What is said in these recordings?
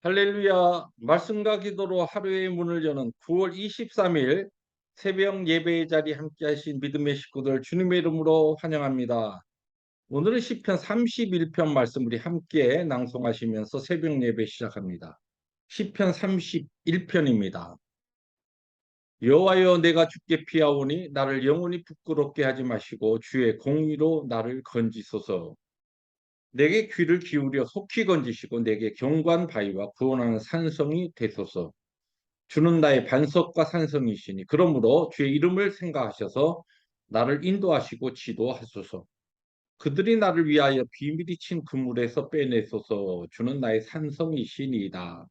할렐루야. 말씀과 기도로 하루의 문을 여는 9월 23일 새벽 예배의 자리 함께 하신 믿음의 식구들 주님의 이름으로 환영합니다. 오늘은 시편 31편 말씀 우리 함께 낭송하시면서 새벽 예배 시작합니다. 시편 31편입니다. 여호와여, 내가 주께 피하오니 나를 영원히 부끄럽게 하지 마시고 주의 공의로 나를 건지소서. 내게 귀를 기울여 속히 건지시고 내게 경고한 바위와 구원하는 산성이 되소서. 주는 나의 반석과 산성이시니 그러므로 주의 이름을 생각하셔서 나를 인도하시고 지도하소서. 그들이 나를 위하여 비밀이 친 그물에서 빼내소서. 주는 나의 산성이시니이다.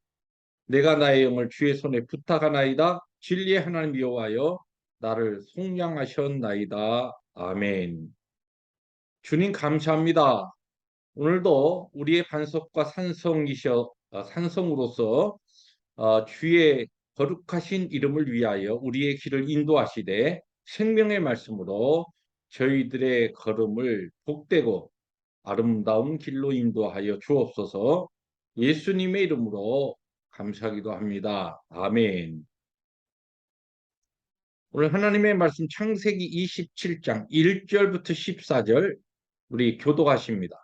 내가 나의 영을 주의 손에 부탁하나이다. 진리의 하나님 여호와여, 나를 속량하셨나이다. 아멘. 주님 감사합니다. 오늘도 우리의 반석과 산성으로서 주의 거룩하신 이름을 위하여 우리의 길을 인도하시되 생명의 말씀으로 저희들의 걸음을 복되고 아름다운 길로 인도하여 주옵소서. 예수님의 이름으로 감사하기도 합니다. 아멘. 오늘 하나님의 말씀 창세기 27장 1절부터 14절 우리 교독하십니다.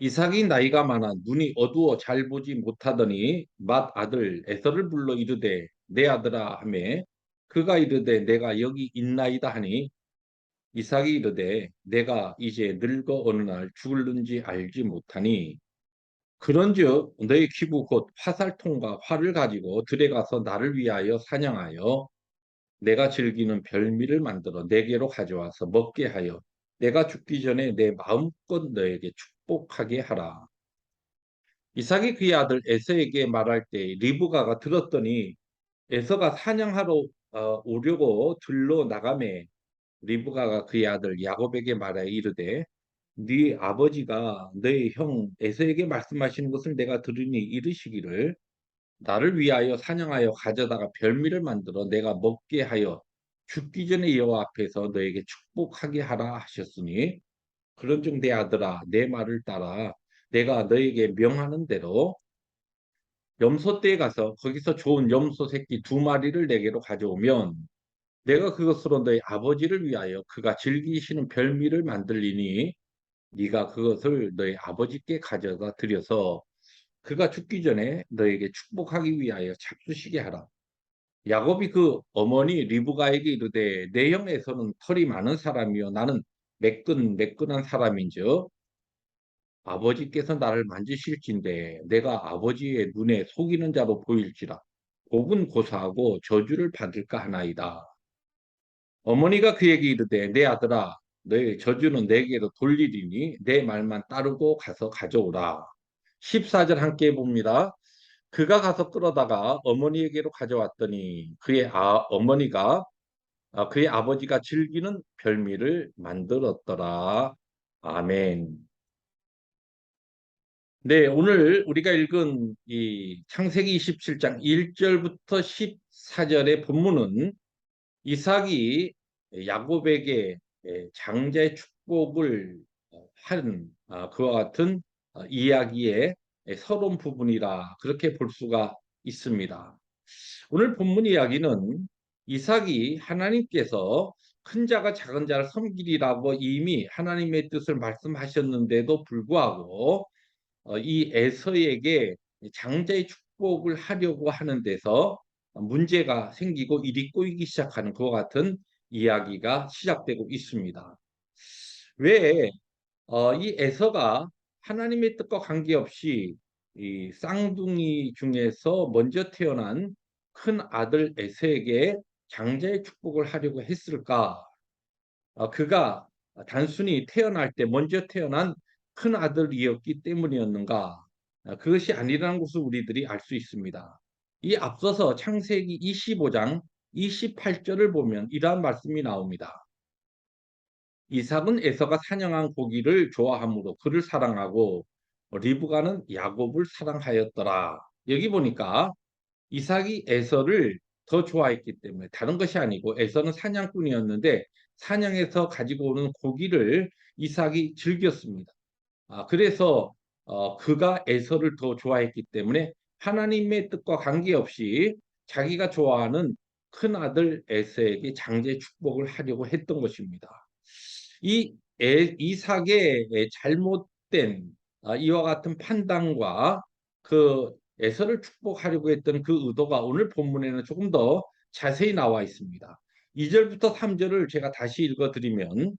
이삭이 나이가 많아 눈이 어두워 잘 보지 못하더니 맏아들 에서를 불러 이르되 내 아들아 하매 그가 이르되 내가 여기 있나이다 하니 이삭이 이르되 내가 이제 늙어 어느 날 죽을는지 알지 못하니 그런즉 너의 기부 곧 화살통과 활을 가지고 들에 가서 나를 위하여 사냥하여 내가 즐기는 별미를 만들어 내게로 가져와서 먹게 하여 내가 죽기 전에 내 마음껏 너에게 축복하게 하라. 이삭이 그의 아들 에서에게 말할 때 리브가가 들었더니 에서가 사냥하러 오려고 들로 나가매 리브가가 그의 아들 야곱에게 말하여 이르되 네 아버지가 너의 형 에서에게 말씀하시는 것을 내가 들으니 이르시기를 나를 위하여 사냥하여 가져다가 별미를 만들어 내가 먹게 하여 죽기 전에 여호와 앞에서 너에게 축복하게 하라 하셨으니 그런즉 내 아들아 내 말을 따라 내가 너에게 명하는 대로 염소떼에 가서 거기서 좋은 염소 새끼 2마리를 내게로 가져오면 내가 그것으로 너희 아버지를 위하여 그가 즐기시는 별미를 만들리니 네가 그것을 너희 아버지께 가져다 드려서 그가 죽기 전에 너에게 축복하기 위하여 잡수시게 하라. 야곱이 그 어머니 리브가에게 이르되 내 형에서는 털이 많은 사람이요 나는 매끈매끈한 사람인즉 아버지께서 나를 만지실진데 내가 아버지의 눈에 속이는 자로 보일지라 복은 고사하고 저주를 받을까 하나이다. 어머니가 그에게 이르되 내 아들아 너의 저주는 내게로 돌리리니 내 말만 따르고 가서 가져오라. 14절 함께 봅니다. 그가 가서 끌어다가 어머니에게로 가져왔더니 어머니가 그의 아버지가 즐기는 별미를 만들었더라. 아멘. 네, 오늘 우리가 읽은 이 창세기 27장 1절부터 14절의 본문은 이삭이 야곱에게 장자의 축복을 한 그와 같은 이야기의 서론 부분이라 그렇게 볼 수가 있습니다. 오늘 본문 이야기는 이삭이 하나님께서 큰 자가 작은 자를 섬기리라고 이미 하나님의 뜻을 말씀하셨는데도 불구하고 이 에서에게 장자의 축복을 하려고 하는 데서 문제가 생기고 일이 꼬이기 시작하는 그와 같은 이야기가 시작되고 있습니다. 왜 이 에서가 하나님의 뜻과 관계없이 이 쌍둥이 중에서 먼저 태어난 큰 아들 에서에게 장자의 축복을 하려고 했을까? 그가 단순히 태어날 때 먼저 태어난 큰 아들이었기 때문이었는가? 그것이 아니라는 것을 우리들이 알 수 있습니다. 이 앞서서 창세기 25장 28절을 보면 이러한 말씀이 나옵니다. 이삭은 에서가 사냥한 고기를 좋아하므로 그를 사랑하고 리브가는 야곱을 사랑하였더라. 여기 보니까 이삭이 에서를 더 좋아했기 때문에 다른 것이 아니고 에서는 사냥꾼이었는데 사냥해서 가지고 오는 고기를 이삭이 즐겼습니다. 그래서 그가 에서를 더 좋아했기 때문에 하나님의 뜻과 관계없이 자기가 좋아하는 큰아들 에서에게 장제 축복을 하려고 했던 것입니다. 이삭의 잘못된 이와 같은 판단과 그 에서를 축복하려고 했던 그 의도가 오늘 본문에는 조금 더 자세히 나와 있습니다. 2절부터 3절을 제가 다시 읽어드리면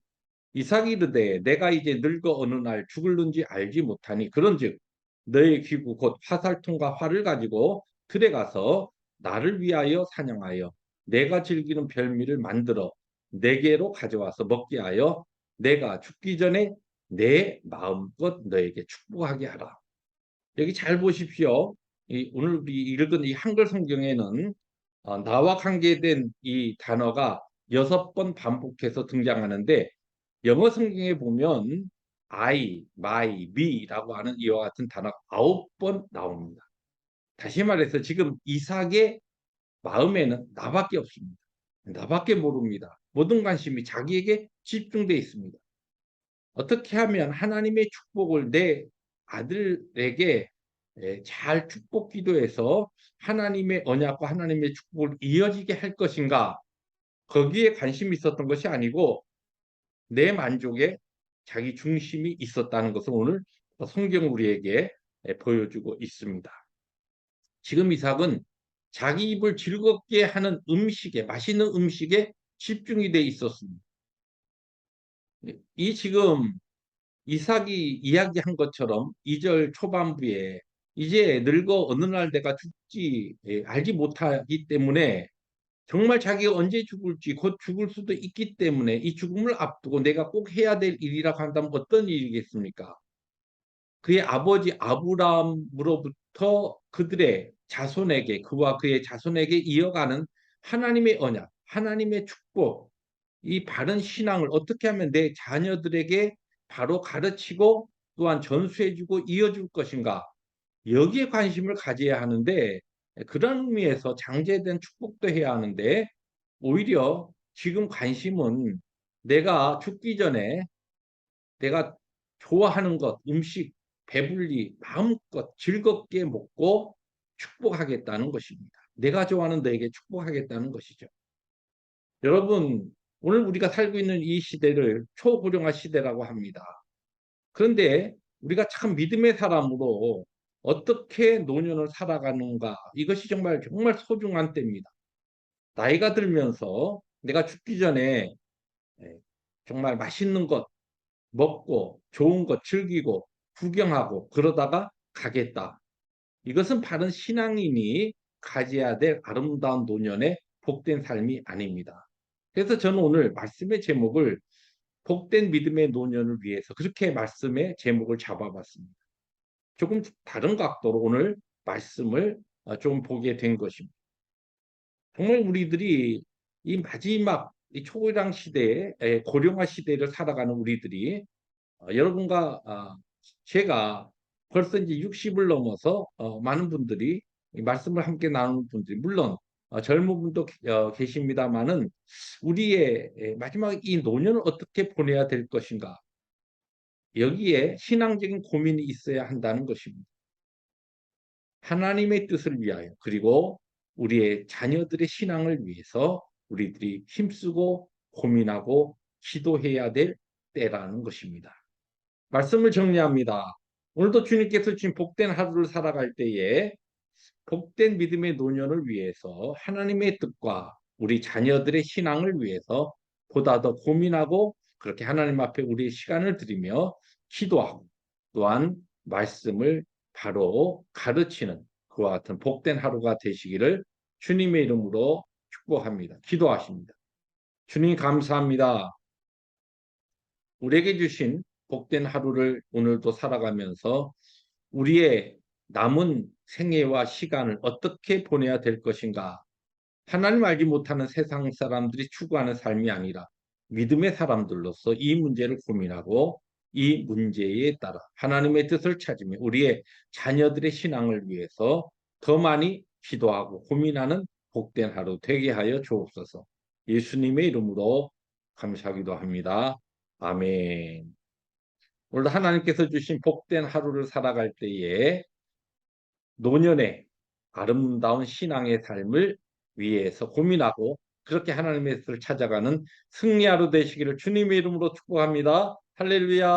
이삭이 이르되 내가 이제 늙어 어느 날 죽을는지 알지 못하니 그런즉 너의 기구 곧 화살통과 활을 가지고 들에 가서 나를 위하여 사냥하여 내가 즐기는 별미를 만들어 내게로 가져와서 먹게 하여 내가 죽기 전에 내 마음껏 너에게 축복하게 하라. 여기 잘 보십시오. 오늘 우리 읽은 이 한글 성경에는 나와 관계된 이 단어가 6번 반복해서 등장하는데 영어 성경에 보면 I, my, me라고 하는 이와 같은 단어가 9번 나옵니다. 다시 말해서 지금 이삭의 마음에는 나밖에 없습니다. 나밖에 모릅니다. 모든 관심이 자기에게 집중되어 있습니다. 어떻게 하면 하나님의 축복을 내 아들에게 잘 축복 기도해서 하나님의 언약과 하나님의 축복을 이어지게 할 것인가? 거기에 관심이 있었던 것이 아니고 내 만족에 자기 중심이 있었다는 것을 오늘 성경 우리에게 보여주고 있습니다. 지금 이삭은 자기 입을 즐겁게 하는 음식에, 맛있는 음식에 집중이 돼 있었습니다. 이 지금 이삭이 이야기한 것처럼 2절 초반부에 이제 늙어 어느 날 내가 죽지 알지 못하기 때문에 정말 자기가 언제 죽을지 곧 죽을 수도 있기 때문에 이 죽음을 앞두고 내가 꼭 해야 될 일이라고 한다면 어떤 일이겠습니까? 그의 아버지 아브라함으로부터 그들의 자손에게 그와 그의 자손에게 이어가는 하나님의 언약, 하나님의 축복, 이 바른 신앙을 어떻게 하면 내 자녀들에게 바로 가르치고 또한 전수해주고 이어줄 것인가? 여기에 관심을 가져야 하는데 그런 의미에서 장제된 축복도 해야 하는데 오히려 지금 관심은 내가 죽기 전에 내가 좋아하는 것, 음식, 배불리 마음껏 즐겁게 먹고 축복하겠다는 것입니다. 내가 좋아하는 너에게 축복하겠다는 것이죠. 여러분, 오늘 우리가 살고 있는 이 시대를 초고령화 시대라고 합니다. 그런데 우리가 참 믿음의 사람으로 어떻게 노년을 살아가는가 이것이 정말 정말 소중한 때입니다. 나이가 들면서 내가 죽기 전에 정말 맛있는 것 먹고 좋은 것 즐기고 구경하고 그러다가 가겠다. 이것은 바른 신앙인이 가져야 될 아름다운 노년의 복된 삶이 아닙니다. 그래서 저는 오늘 말씀의 제목을 복된 믿음의 노년을 위해서 그렇게 말씀의 제목을 잡아봤습니다. 조금 다른 각도로 오늘 말씀을 좀 보게 된 것입니다. 정말 우리들이 이 마지막 이 초고령 시대에 고령화 시대를 살아가는 우리들이 여러분과 제가 벌써 이제 60을 넘어서 많은 분들이 이 말씀을 함께 나누는 분들이 물론 젊은 분도 계십니다만은 우리의 마지막 이 노년을 어떻게 보내야 될 것인가 여기에 신앙적인 고민이 있어야 한다는 것입니다. 하나님의 뜻을 위하여 그리고 우리의 자녀들의 신앙을 위해서 우리들이 힘쓰고 고민하고 기도해야 될 때라는 것입니다. 말씀을 정리합니다. 오늘도 주님께서 주신 복된 하루를 살아갈 때에 복된 믿음의 노년을 위해서 하나님의 뜻과 우리 자녀들의 신앙을 위해서 보다 더 고민하고 그렇게 하나님 앞에 우리의 시간을 드리며 기도하고 또한 말씀을 바로 가르치는 그와 같은 복된 하루가 되시기를 주님의 이름으로 축복합니다. 기도하십니다. 주님 감사합니다. 우리에게 주신 복된 하루를 오늘도 살아가면서 우리의 남은 생애와 시간을 어떻게 보내야 될 것인가? 하나님 알지 못하는 세상 사람들이 추구하는 삶이 아니라 믿음의 사람들로서 이 문제를 고민하고 이 문제에 따라 하나님의 뜻을 찾으며 우리의 자녀들의 신앙을 위해서 더 많이 기도하고 고민하는 복된 하루 되게 하여 주옵소서. 예수님의 이름으로 감사하기도 합니다. 아멘. 오늘 하나님께서 주신 복된 하루를 살아갈 때에 노년의 아름다운 신앙의 삶을 위해서 고민하고 그렇게 하나님의 뜻을 찾아가는 승리하루 되시기를 주님의 이름으로 축복합니다. 할렐루야.